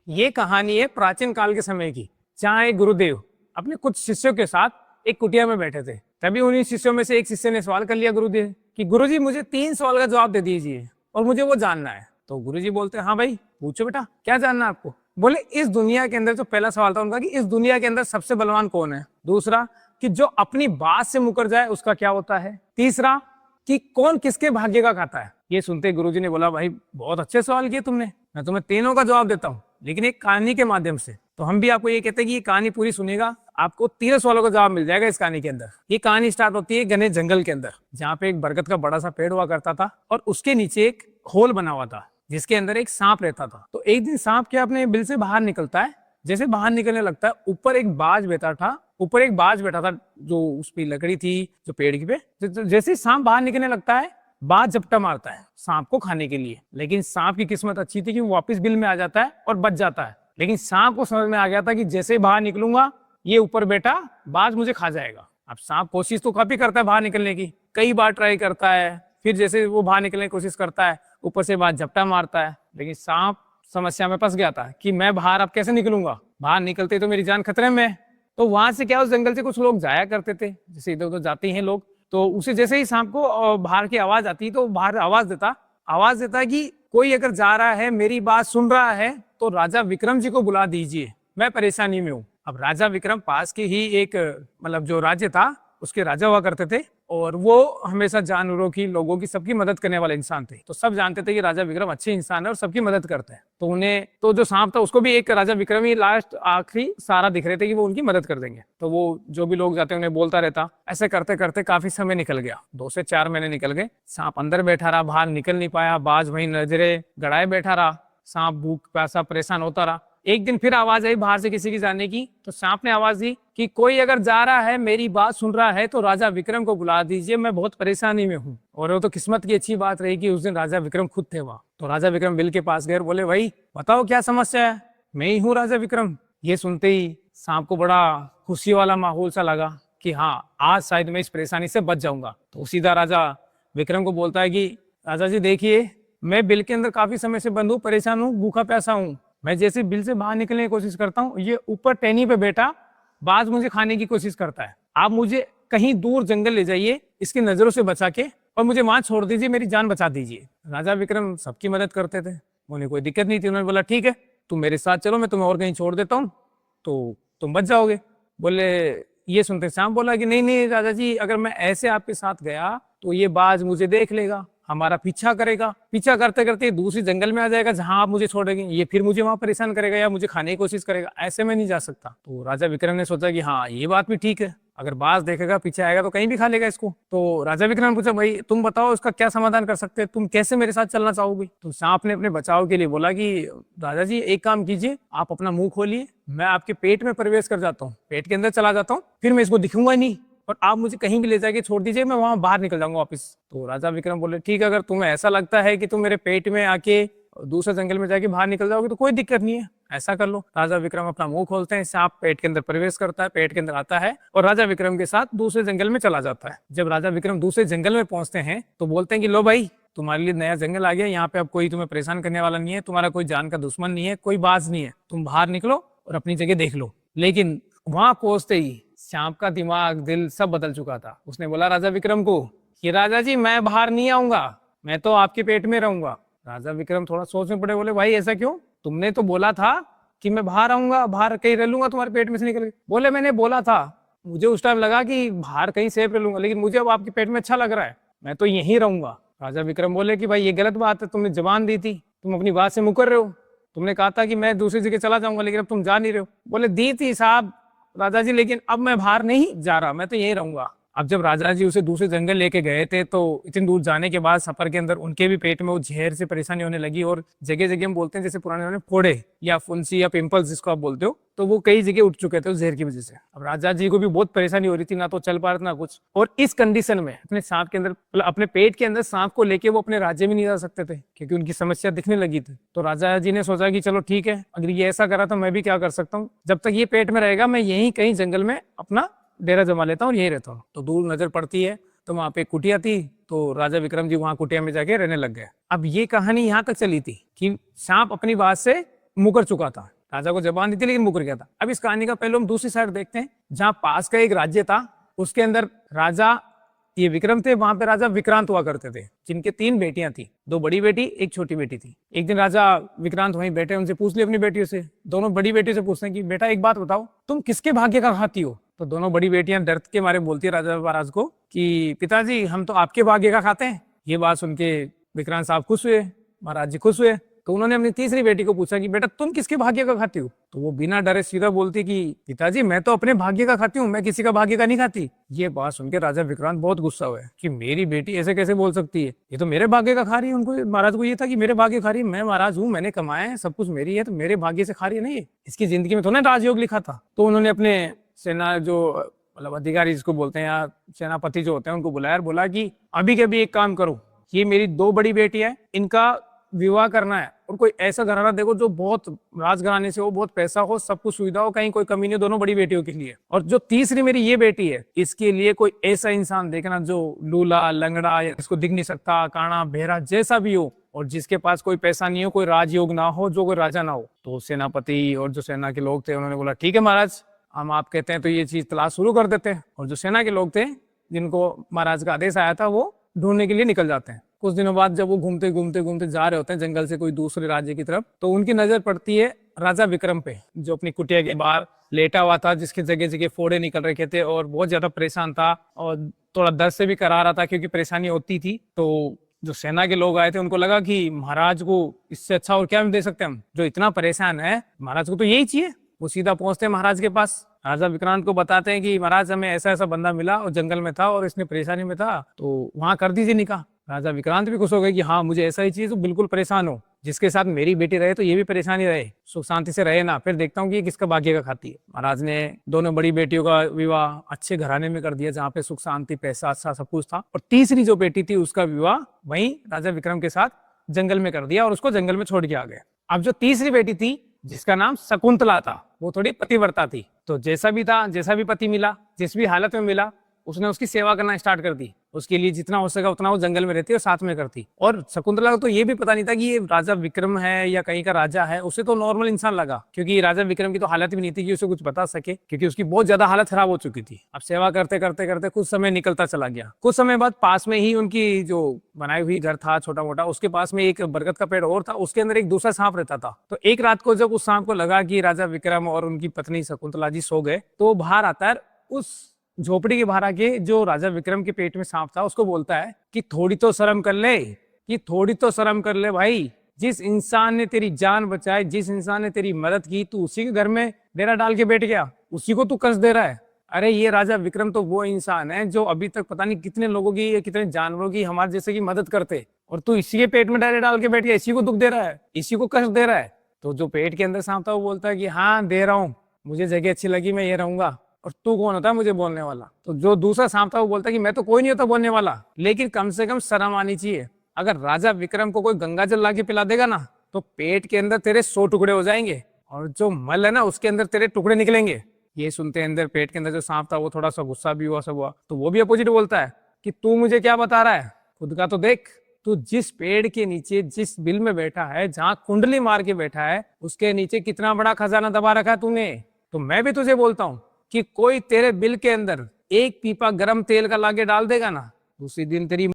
ये कहानी है प्राचीन काल के समय की, जहाँ एक गुरुदेव अपने कुछ शिष्यों के साथ एक कुटिया में बैठे थे। तभी उन्हीं शिष्यों में से एक शिष्य ने सवाल कर लिया गुरुदेव कि गुरुजी मुझे 3 सवाल का जवाब दे दीजिए और मुझे वो जानना है। तो गुरुजी बोलते हैं हाँ भाई पूछो बेटा, क्या जानना है आपको। बोले इस दुनिया के अंदर, जो पहला सवाल था उनका कि इस दुनिया के अंदर सबसे बलवान कौन है। दूसरा कि जो अपनी बात से मुकर जाए उसका क्या होता है। तीसरा कि कौन किसके भाग्य का खाता है। ये सुनते गुरुजी ने बोला भाई बहुत अच्छे सवाल किए तुमने, मैं तुम्हें तीनों का जवाब देता हूँ लेकिन एक कहानी के माध्यम से। तो हम भी आपको ये कहते हैं कि ये कहानी पूरी सुनेगा, आपको 3 सवालों का जवाब मिल जाएगा इस कहानी के अंदर। ये कहानी स्टार्ट होती है घने जंगल के अंदर, जहाँ पे एक बरगद का बड़ा सा पेड़ हुआ करता था और उसके नीचे एक होल बना हुआ था जिसके अंदर एक सांप रहता था। तो एक दिन सांप क्या अपने बिल से बाहर निकलता है। जैसे बाहर निकलने लगता है, ऊपर एक बाज बैठा था जो उस पे लकड़ी थी जो पेड़ की पे। जैसे सांप बाहर निकलने लगता है, बाज झपटा मारता है सांप को खाने के लिए। लेकिन सांप की किस्मत अच्छी थी कि वो वापस बिल में आ जाता है और बच जाता है। लेकिन सांप को समझ में आ गया था कि जैसे ही बाहर निकलूंगा ये ऊपर बैठा बाज मुझे खा जाएगा। अब सांप कोशिश तो काफी करता है बाहर निकलने की, कई बार ट्राई करता है। फिर जैसे वो बाहर निकलने की कोशिश करता है, ऊपर से बाज झपटा मारता है। लेकिन सांप समस्या में फंस गया था कि मैं बाहर अब कैसे निकलूंगा, बाहर निकलते तो मेरी जान खतरे में। तो वहां से क्या, उस जंगल से कुछ लोग जाया करते थे, जैसे इधर उधर जाते हैं लोग। तो उसे जैसे ही सांप को बाहर की आवाज आती तो बाहर आवाज देता कि कोई अगर जा रहा है मेरी बात सुन रहा है तो राजा विक्रम जी को बुला दीजिए, मैं परेशानी में हूँ। अब राजा विक्रम पास के ही एक मतलब जो राज्य था उसके राजा हुआ करते थे और वो हमेशा जानवरों की, लोगों की, सबकी मदद करने वाले इंसान थे। तो सब जानते थे कि राजा विक्रम अच्छे इंसान है और सबकी मदद करते हैं। तो उन्हें तो जो सांप था उसको भी एक राजा विक्रम ही लास्ट आखिरी सहारा दिख रहे थे कि वो उनकी मदद कर देंगे। तो वो जो भी लोग जाते उन्हें बोलता रहता। ऐसे करते करते काफी समय निकल गया, 2 से 4 महीने निकल गए। सांप अंदर बैठा रहा, बाहर निकल नहीं पाया। बाज वहीं नजरे गड़ाए बैठा रहा। सांप भूख प्यासा परेशान होता रहा। एक दिन फिर आवाज आई बाहर से किसी की जाने की। तो सांप ने आवाज दी कि कोई अगर जा रहा है मेरी बात सुन रहा है तो राजा विक्रम को बुला दीजिए, मैं बहुत परेशानी में हूँ। और वो तो किस्मत की अच्छी बात रही कि उस दिन राजा विक्रम खुद थे वहां। तो राजा विक्रम बिल के पास गए, बोले भाई बताओ क्या समस्या है, मैं ही हूँ राजा विक्रम। ये सुनते ही सांप को बड़ा खुशी वाला माहौल सा लगा कि हाँ आज शायद मैं इस परेशानी से बच जाऊंगा। तो सीधा राजा विक्रम को बोलता है कि राजा जी देखिए, मैं बिल के अंदर काफी समय से बंद हूँ, परेशान हूँ, भूखा प्यासा हूँ। मैं जैसे बिल से बाहर निकलने की कोशिश करता हूँ, ये ऊपर टहनी पे बैठा बाज मुझे खाने की कोशिश करता है। आप मुझे कहीं दूर जंगल ले जाइए इसकी नजरों से बचा के और मुझे वहां छोड़ दीजिए, मेरी जान बचा दीजिए। राजा विक्रम सबकी मदद करते थे, उन्हें कोई दिक्कत नहीं थी। उन्होंने बोला ठीक है तुम मेरे साथ चलो, मैं तुम्हें और कहीं छोड़ देता हूँ तो तुम बच जाओगे। बोले ये सुनते सांप बोला कि नहीं नहीं राजा जी, अगर मैं ऐसे आपके साथ गया तो ये बाज मुझे देख लेगा, हमारा पीछा करेगा, पीछा करते करते दूसरी जंगल में आ जाएगा जहां आप मुझे छोड़ेंगे, ये फिर मुझे वहां परेशान करेगा या मुझे खाने की कोशिश करेगा, ऐसे में नहीं जा सकता। तो राजा विक्रम ने सोचा कि हाँ ये बात भी ठीक है, अगर बाज देखेगा पीछे आएगा तो कहीं भी खा लेगा इसको। तो राजा विक्रम ने पूछा भाई तुम बताओ इसका क्या समाधान कर सकते हैं, तुम कैसे मेरे साथ चलना चाहोगे। तो सांप ने अपने बचाव के लिए बोला कि राजा जी एक काम कीजिए, आप अपना मुंह खोलिए, मैं आपके पेट में प्रवेश कर जाता हूँ, पेट के अंदर चला जाता हूँ, फिर मैं इसको दिखूंगा नहीं और आप मुझे कहीं भी ले जाके छोड़ दीजिए, मैं वहां बाहर निकल जाऊंगा वापस। तो राजा विक्रम बोले ठीक है, अगर तुम्हें ऐसा लगता है कि तुम मेरे पेट में आके दूसरे जंगल में जाके बाहर निकल जाओगे तो कोई दिक्कत नहीं है, ऐसा कर लो। राजा विक्रम अपना मुंह खोलते हैं, सांप पेट के अंदर प्रवेश करता है, पेट के अंदर आता है और राजा विक्रम के साथ दूसरे जंगल में चला जाता है। जब राजा विक्रम दूसरे जंगल में पहुंचते हैं तो बोलते हैं कि लो भाई तुम्हारे लिए नया जंगल आ गया, यहाँ पे अब कोई तुम्हें परेशान करने वाला नहीं है, तुम्हारा कोई जान का दुश्मन नहीं है, कोई बाज नहीं है, तुम बाहर निकलो और अपनी जगह देख लो। लेकिन वहां पहुंचते ही सांप का दिमाग दिल सब बदल चुका था। उसने बोला राजा विक्रम को कि राजा जी मैं बाहर नहीं आऊंगा, मैं तो आपके पेट में रहूंगा। राजा विक्रम थोड़ा सोच में पड़े, बोले भाई ऐसा क्यों, तुमने तो बोला था कि मैं बाहर आऊंगा, बाहर कहीं रह लूंगा तुम्हारे पेट में से निकल के। बोले मैंने बोला था, मुझे उस टाइम लगा कि बाहर कहीं सेफ रह लूंगा, लेकिन मुझे अब आपके पेट में अच्छा लग रहा है, मैं तो यहीं रहूंगा। राजा विक्रम बोले कि भाई ये गलत बात है, तुमने जबान दी थी, तुम अपनी बात से मुकर रहे हो, तुमने कहा था कि मैं दूसरी जगह चला जाऊंगा लेकिन अब तुम जा नहीं रहे हो। बोले दी थी साहब राजा जी, लेकिन अब मैं बाहर नहीं जा रहा, मैं तो यहीं रहूंगा। अब जब राजा जी उसे दूसरे जंगल लेके गए थे तो इतनी दूर जाने के बाद सफर के अंदर उनके भी पेट में वो जहर से परेशानी होने लगी और जगह जगह हम बोलते हैं जैसे पुराने जमाने में फोड़े या फुंसी या पिंपल्स जिसको आप बोलते हो, तो वो कई जगह उठ चुके थे उस जहर की वजह से। अब राजा जी को भी बहुत परेशानी हो रही थी, ना तो चल पा रहा था ना कुछ। और इस कंडीशन में अपने सांप के अंदर, अपने पेट के अंदर सांप को लेके वो अपने राज्य में नहीं जा सकते थे क्योंकि उनकी समस्या दिखने लगी थी। तो राजा जी ने सोचा कि चलो ठीक है, अगर ये ऐसा करा तो मैं भी क्या कर सकता हूँ, जब तक ये पेट में रहेगा मैं यहीं कहीं जंगल में अपना डेरा जमा लेता हूँ और यहीं रहता हूँ। तो दूर नजर पड़ती है तो वहां पे कुटिया थी, तो राजा विक्रम जी वहां कुटिया में जाके रहने लग गए। अब ये कहानी यहाँ तक चली थी कि सांप अपनी बात से मुकर चुका था राजा को जबान दी थी लेकिन मुकर गया था। अब इस कहानी का पहले हम दूसरी साइड देखते हैं, जहाँ पास का एक राज्य था, उसके अंदर राजा ये विक्रम थे, वहां पे राजा विक्रांत हुआ करते थे, जिनके 3 बेटियां थी, 2 बड़ी बेटी 1 छोटी बेटी थी। एक दिन राजा विक्रांत वहीं बैठे, उनसे पूछ लिया अपनी बेटियों से, दोनों बड़ी बेटियों से पूछते हैं कि बेटा एक बात बताओ, तुम किसके भाग्य का खाती हो? तो दोनों बड़ी बेटियां डर के मारे बोलती है राजा महाराज को कि पिताजी हम तो आपके भाग्य का खाते हैं। ये बात सुन के विक्रांत साहब खुश हुए, महाराज जी खुश हुए। तो उन्होंने अपनी तीसरी बेटी को पूछा कि बेटा तुम किसके भाग्य का खाती हो? तो वो बिना डरे सीधा बोलती कि पिताजी मैं तो अपने भाग्य का खाती हूँ, मैं किसी का भाग्य का नहीं खाती। ये बात सुन के राजा विक्रांत बहुत गुस्सा हुए कि मेरी बेटी ऐसे कैसे बोल सकती है, ये तो मेरे भाग्य का खा रही है। उनको महाराज को ये था कि मेरे भाग्य खा रही है, मैं महाराज हूँ, मैंने कमाया है, सब कुछ मेरी है, तो मेरे भाग्य से खा रही है नहीं, इसकी जिंदगी में थोड़ा राजयोग लिखा था। तो उन्होंने अपने सेना जो मतलब अधिकारी जिसको बोलते हैं या सेनापति जो होते हैं उनको बुलाया और बोला कि अभी के अभी एक काम करो, ये मेरी 2 बड़ी बेटी है, इनका विवाह करना है और कोई ऐसा घराना देखो जो बहुत राजघराने से हो, बहुत पैसा हो, सब कुछ सुविधा हो, कहीं कोई कमी नहीं, दोनों बड़ी बेटियों के लिए। और जो तीसरी मेरी ये बेटी है, इसके लिए कोई ऐसा इंसान देखना जो लूला लंगड़ा, इसको दिख नहीं सकता, काना बहरा जैसा भी हो, और जिसके पास कोई पैसा नहीं हो, कोई राजयोग ना हो, जो कोई राजा ना हो। तो सेनापति और जो सेना के लोग थे उन्होंने बोला ठीक है महाराज, हम आप कहते हैं तो ये चीज तलाश शुरू कर देते हैं। और जो सेना के लोग थे जिनको महाराज का आदेश आया था वो ढूंढने के लिए निकल जाते हैं। कुछ दिनों बाद जब वो घूमते घूमते घूमते जा रहे होते हैं जंगल से कोई दूसरे राज्य की तरफ, तो उनकी नजर पड़ती है राजा विक्रम पे, जो अपनी कुटिया के बाहर लेटा हुआ था, जिसके जगह जगह फोड़े निकल रखे थे और बहुत ज्यादा परेशान था और थोड़ा दर्द से भी करा रहा था क्योंकि परेशानी होती थी। तो जो सेना के लोग आए थे उनको लगा कि महाराज को इससे अच्छा और क्या दे सकते हैं हम, जो इतना परेशान है, महाराज को तो यही चाहिए। वो सीधा पहुंचते हैं महाराज के पास, राजा विक्रांत को बताते हैं कि महाराज हमें ऐसा ऐसा बंदा मिला और जंगल में था और इसने परेशानी में था, तो वहां कर दीजिए निकाह। राजा विक्रांत भी खुश हो गए कि हाँ मुझे ऐसा ही चाहिए, तो बिल्कुल परेशान हो, जिसके साथ मेरी बेटी रहे तो ये भी परेशानी रहे, सुख शांति से रहे ना, फिर देखता हूँ कि किसका भाग्य का खाती है। महाराज ने दोनों बड़ी बेटियों का विवाह अच्छे घराने में कर दिया, जहाँ पे सुख शांति पैसा अच्छा सब कुछ था, और तीसरी जो बेटी थी उसका विवाह वहीं राजा विक्रम के साथ जंगल में कर दिया और उसको जंगल में छोड़ के आ गए। अब जो तीसरी बेटी थी जिसका नाम शकुंतला था, वो थोड़ी पतिव्रता थी, तो जैसा भी था, जैसा भी पति मिला, जिस भी हालत में मिला, उसने उसकी सेवा करना स्टार्ट कर दी। उसके लिए जितना हो सका उतना वो जंगल में रहती और साथ में करती। और शकुंतला को तो ये भी पता नहीं था कि ये राजा विक्रम है या कहीं का राजा है, उसे तो नॉर्मल इंसान लगा, क्योंकि राजा विक्रम की तो हालत भी नहीं थी कि उसे कुछ बता सके, क्योंकि उसकी बहुत ज्यादा हालत खराब हो चुकी थी। अब सेवा करते करते करते कुछ समय निकलता चला गया। कुछ समय बाद पास में ही उनकी जो बनाई हुई घर था छोटा मोटा, उसके पास में एक बरगद का पेड़ और था, उसके अंदर एक दूसरा सांप रहता था। तो एक रात को जब उस सांप को लगा कि राजा विक्रम और उनकी पत्नी शकुंतला जी सो गए, तो वो बाहर आता है, उस झोपड़ी के बाहर आके जो राजा विक्रम के पेट में सांप था उसको बोलता है कि थोड़ी तो शर्म कर ले, कि थोड़ी तो शर्म कर ले भाई, जिस इंसान ने तेरी जान बचाई, जिस इंसान ने तेरी मदद की, तू उसी के घर में डेरा डाल के बैठ गया, उसी को तू कष्ट दे रहा है। अरे ये राजा विक्रम तो वो इंसान है जो अभी तक पता नहीं कितने लोगों की या कितने जानवरों की हमारे जैसे की मदद करते, और तू इसी के पेट में डायरेक्ट डाल के बैठ गया, इसी को दुख दे रहा है, इसी को कष्ट दे रहा है। तो जो पेट के अंदर सांप था वो बोलता है कि हाँ दे रहा हूँ, मुझे जगह अच्छी लगी, मैं ये रहूंगा, और तू कौन होता है मुझे बोलने वाला। तो जो दूसरा सांप था वो बोलता है कि मैं तो कोई नहीं होता बोलने वाला, लेकिन कम से कम शर्म आनी चाहिए। अगर राजा विक्रम को कोई गंगा जल ला के पिला देगा ना, तो पेट के अंदर तेरे 100 टुकड़े हो जाएंगे, और जो मल है ना उसके अंदर तेरे टुकड़े निकलेंगे। ये सुनते अंदर पेट के अंदर जो सांप था वो थोड़ा सा गुस्सा भी हुआ, सब हुआ। तो वो भी अपोजिट बोलता है कि तू मुझे क्या बता रहा है, खुद का तो देख, तू जिस पेड़ के नीचे जिस बिल में बैठा है, जहाँ कुंडली मार के बैठा है, उसके नीचे कितना बड़ा खजाना दबा रखा है तूने। तो मैं भी तुझे बोलता हूँ कि कोई तेरे बिल के अंदर एक पीपा गरम तेल का लाके डाल देगा ना, उसी दिन तेरी